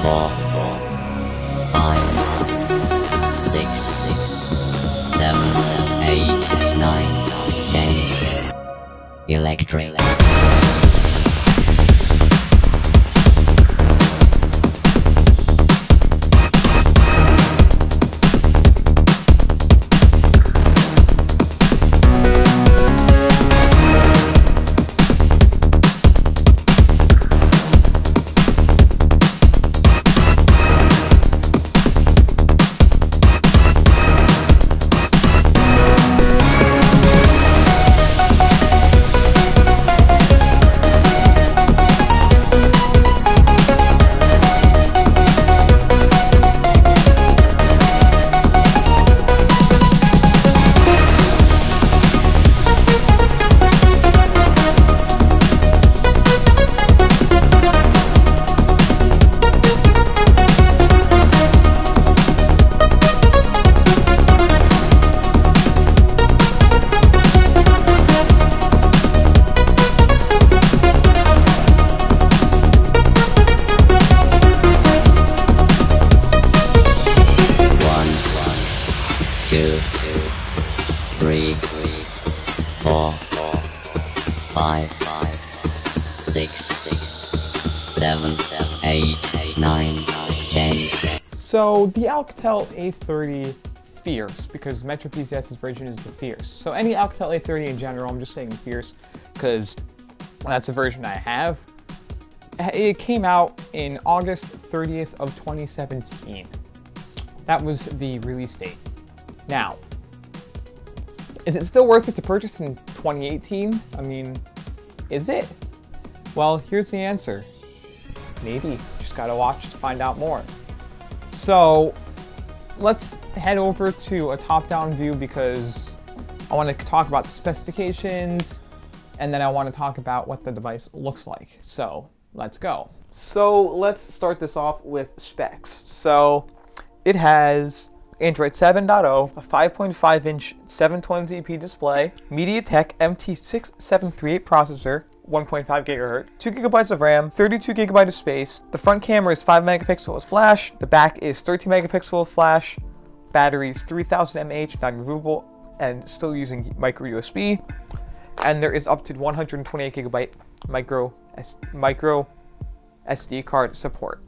4, 5, 6, 7, 8, 9, 10. Electric. So the Alcatel A30 Fierce, because Metro PCS's version is the Fierce. So any Alcatel A30 in general, I'm just saying Fierce because that's the version I have. It came out in August 30th of 2017. That was the release date. Now, is it still worth it to purchase in 2018? I mean, is it? Well, here's the answer. Maybe. Just gotta watch to find out more. So let's head over to a top-down view because I want to talk about the specifications and then I want to talk about what the device looks like. So let's go. So let's start this off with specs. So it has Android 7.0, a 5.5-inch 720p display, MediaTek MT6738 processor, 1.5 gigahertz, 2 gigabytes of RAM, 32 gigabytes of space. The front camera is 5 megapixels flash. The back is 13 megapixels flash. Batteries 3000 mAh, non-removable, and still using micro USB. And there is up to 128 gigabyte micro SD card support.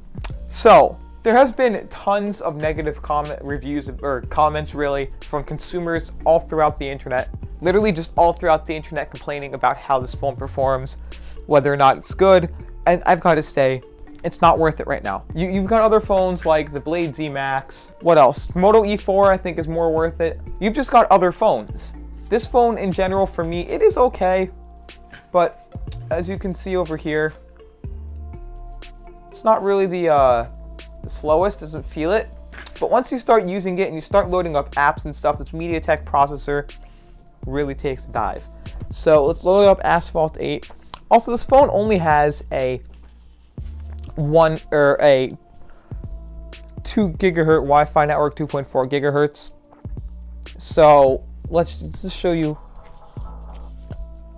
So there has been tons of negative comments really from consumers all throughout the internet. Literally just all throughout the internet complaining about how this phone performs, whether or not it's good, and I've got to say, it's not worth it right now. You've got other phones like the Blade Z Max. What else? Moto E4 I think is more worth it. You've just got other phones. This phone in general for me, it is okay, but as you can see over here, it's not really the slowest, doesn't feel it. But once you start using it and you start loading up apps and stuff, this MediaTek processor really takes a dive. So let's load up Asphalt 8. Also, this phone only has a 2 gigahertz Wi-Fi network, 2.4 gigahertz. So let's just show you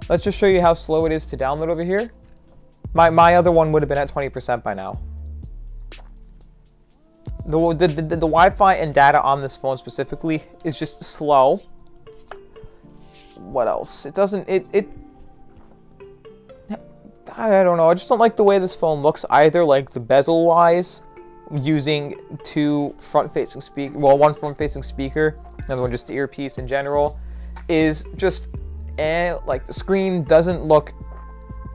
how slow it is to download over here. My other one would have been at 20% by now. The Wi-Fi and data on this phone specifically is just slow. What else? It doesn't, I don't know, I just don't like the way this phone looks either, like the bezel wise, using two front-facing speakers, well, one front-facing speaker, another one just the earpiece in general, is just, like the screen doesn't look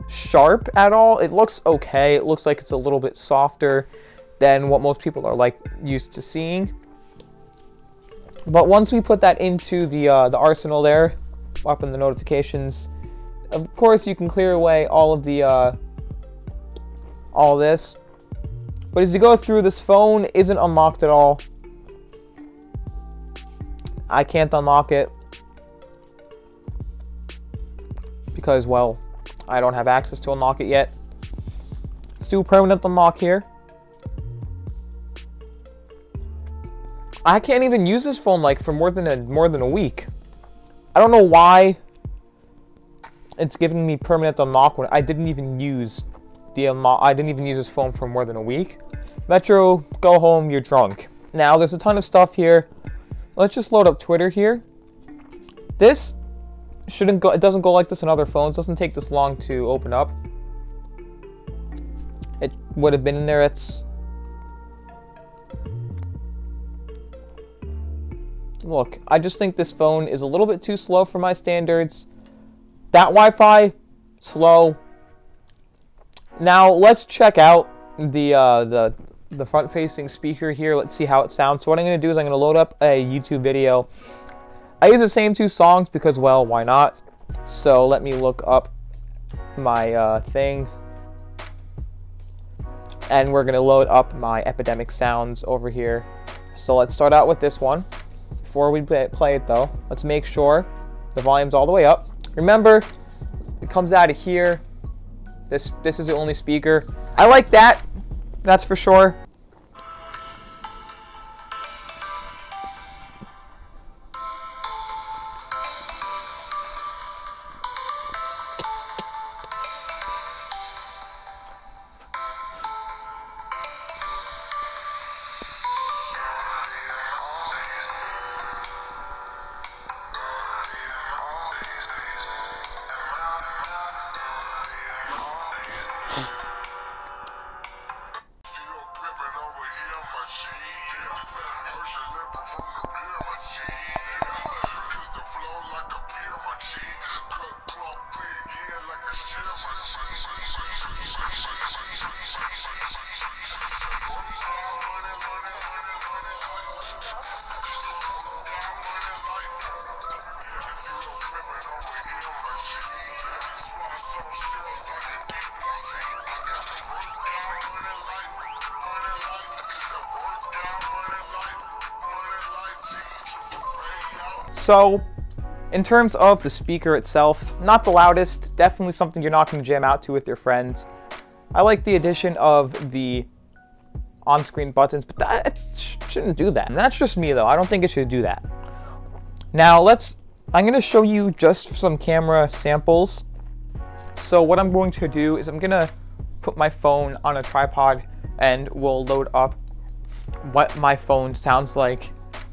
sharp at all. It looks okay, it looks like it's a little bit softer than what most people are like used to seeing. But once we put that into the arsenal there, open the notifications, of course you can clear away all of the all this, but as you go through, this phone isn't unlocked at all. I can't unlock it because, well, I don't have access to unlock it yet. Let's do permanent unlock here. I can't even use this phone like for more than a week. I don't know why it's giving me permanent unlock when I didn't even use this phone for more than a week. Metro, go home, you're drunk. Now, there's a ton of stuff here. Let's just load up Twitter here. This shouldn't go, it doesn't go like this on other phones. It doesn't take this long to open up. It would have been in there. It's... Look, I just think this phone is a little bit too slow for my standards. That Wi-Fi, slow. Now, let's check out the front-facing speaker here. Let's see how it sounds. So what I'm going to do is I'm going to load up a YouTube video. I use the same two songs because, well, why not? So let me look up my thing. And we're going to load up my Epidemic Sounds over here. So let's start out with this one. Before we play it, though, let's make sure the volume's all the way up. Remember, it comes out of here. This is the only speaker. I like that. That's for sure. So, in terms of the speaker itself, not the loudest, definitely something you're not going to jam out to with your friends. I like the addition of the on-screen buttons, but that shouldn't do that. And that's just me though, I don't think it should do that. Now I'm going to show you just some camera samples. So what I'm going to do is I'm going to put my phone on a tripod and we'll load up what my phone sounds like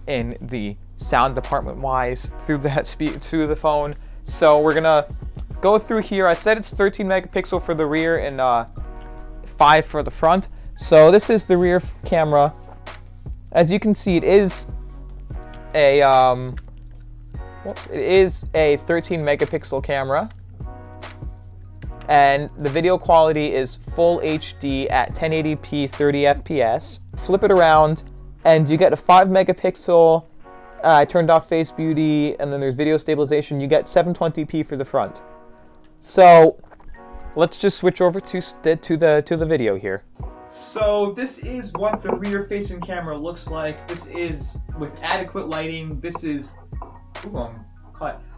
in the sound department wise through the phone. So we're gonna go through here. I said it's 13 megapixel for the rear and 5 for the front. So this is the rear camera. As you can see, it is a 13 megapixel camera, and the video quality is full HD at 1080p 30 FPS. Flip it around and you get a 5 megapixel. I turned off face beauty, and then there's video stabilization. You get 720p for the front. So let's just switch over to the video here. So this is what the rear-facing camera looks like. This is with adequate lighting. This is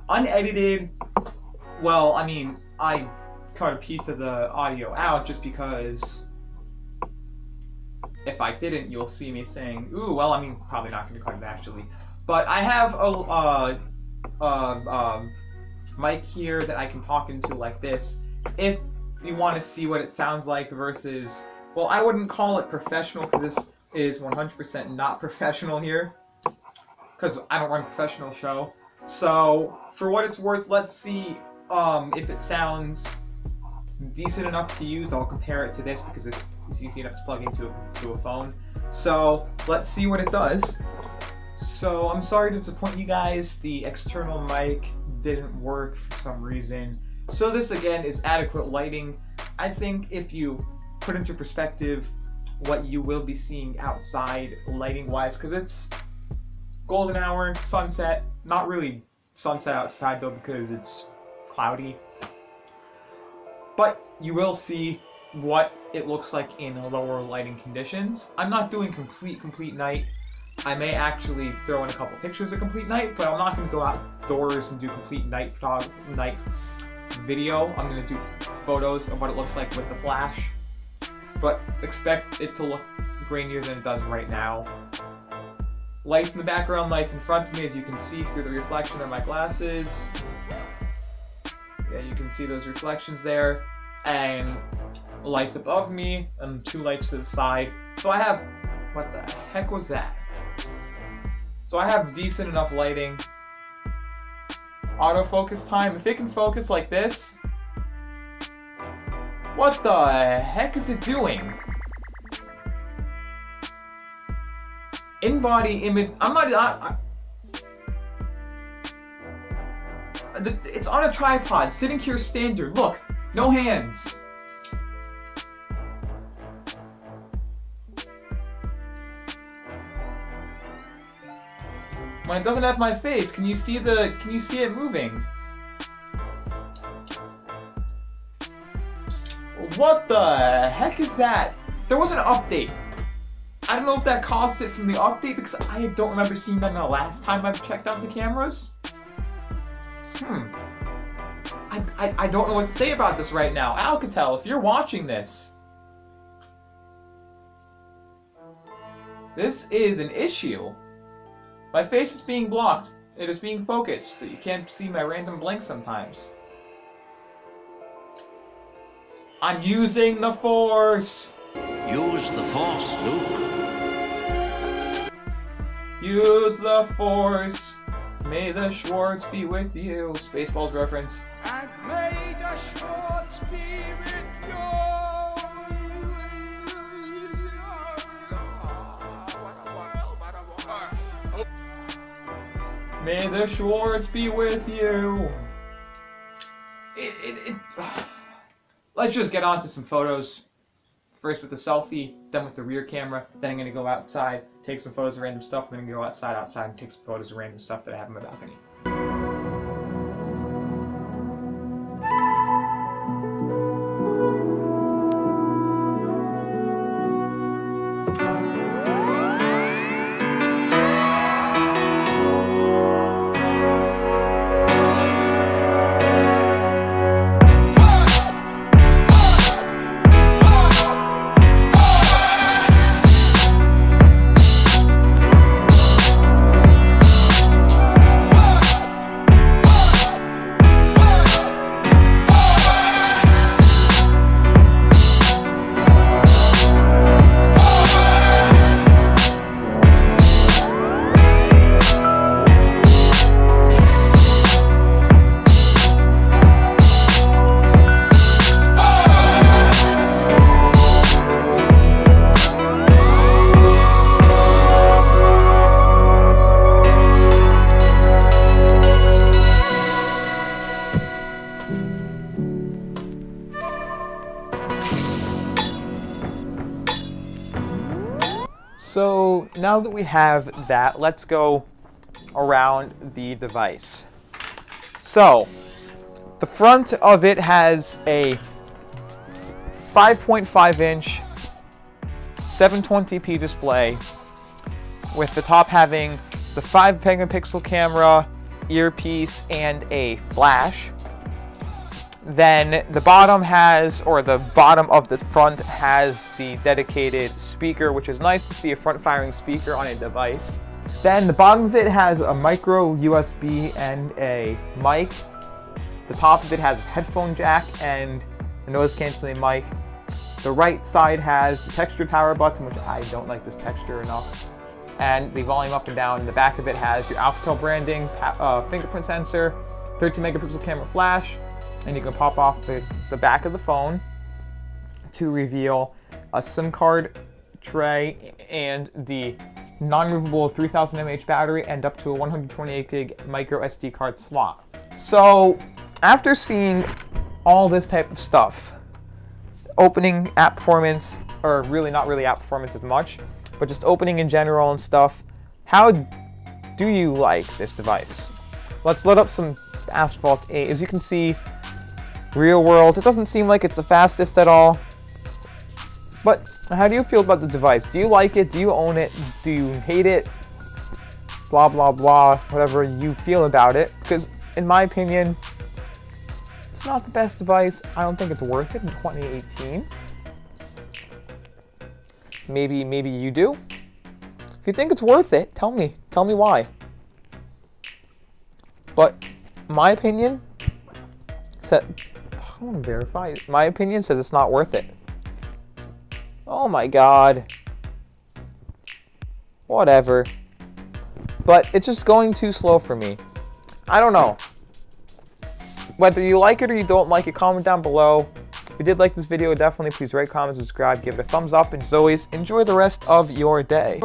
unedited. Well, I mean, I cut a piece of the audio out just because if I didn't, you'll see me saying, ooh, well, I mean, probably not going to cut it actually. But I have a mic here that I can talk into like this. If you want to see what it sounds like versus, well, I wouldn't call it professional because this is 100% not professional here, because I don't run a professional show. So for what it's worth, let's see if it sounds decent enough to use. I'll compare it to this because it's easy enough to plug into a phone. So let's see what it does. So I'm sorry to disappoint you guys, the external mic didn't work for some reason. So this again is adequate lighting. I think if you put into perspective what you will be seeing outside lighting wise, because it's golden hour, sunset, not really sunset outside though because it's cloudy. But you will see what it looks like in lower lighting conditions. I'm not doing complete night. I may actually throw in a couple pictures of complete night, but I'm not going to go outdoors and do complete night video. I'm going to do photos of what it looks like with the flash, but expect it to look grainier than it does right now. Lights in the background, lights in front of me, as you can see through the reflection of my glasses. Yeah, you can see those reflections there. And lights above me and 2 lights to the side. So I have, what the heck was that? So I have decent enough lighting. Autofocus time, if it can focus like this. What the heck is it doing? In-body image, it's on a tripod, sitting here standard, look, no hands. When it doesn't have my face, can you see it moving? What the heck is that? There was an update. I don't know if that caused it from the update, because I don't remember seeing that the last time I've checked out the cameras. I don't know what to say about this right now. Alcatel, if you're watching this, this is an issue. My face is being blocked. It is being focused, so you can't see my random blink sometimes. I'm using the Force! Use the Force, Luke. Use the Force. May the Schwartz be with you. Spaceballs reference. And may the Schwartz be with you. May the Schwartz be with you. Let's just get on to some photos. First with the selfie, then with the rear camera, then I'm going to go outside, take some photos of random stuff, I'm going to go outside and take some photos of random stuff that I have in my balcony. So now that we have that, let's go around the device. So the front of it has a 5.5-inch 720p display, with the top having the 5-megapixel camera, earpiece, and a flash. Then the bottom has, or the bottom of the front has the dedicated speaker, which is nice to see a front-firing speaker on a device. Then the bottom of it has a micro USB and a mic. The top of it has a headphone jack and a noise-canceling mic. The right side has the texture power button, which I don't like this texture enough, and the volume up and down. The back of it has your Alcatel branding, fingerprint sensor, 13-megapixel camera flash, and you can pop off the back of the phone to reveal a SIM card tray and the non-removable 3000 mAh battery and up to a 128 gig micro SD card slot. So after seeing all this type of stuff, opening app performance, or really not really app performance as much, but just opening in general and stuff, how do you like this device? Let's load up some Asphalt 8. As you can see, real world, it doesn't seem like it's the fastest at all. But how do you feel about the device? Do you like it? Do you own it? Do you hate it? Blah, blah, blah, whatever you feel about it. Because in my opinion, it's not the best device. I don't think it's worth it in 2018. Maybe you do. If you think it's worth it, tell me why. But my opinion says, I don't want to verify it. My opinion says it's not worth it. Oh my god. Whatever. But it's just going too slow for me. I don't know. Whether you like it or you don't like it, comment down below. If you did like this video, definitely please rate, comment, subscribe, give it a thumbs up, and as always, enjoy the rest of your day.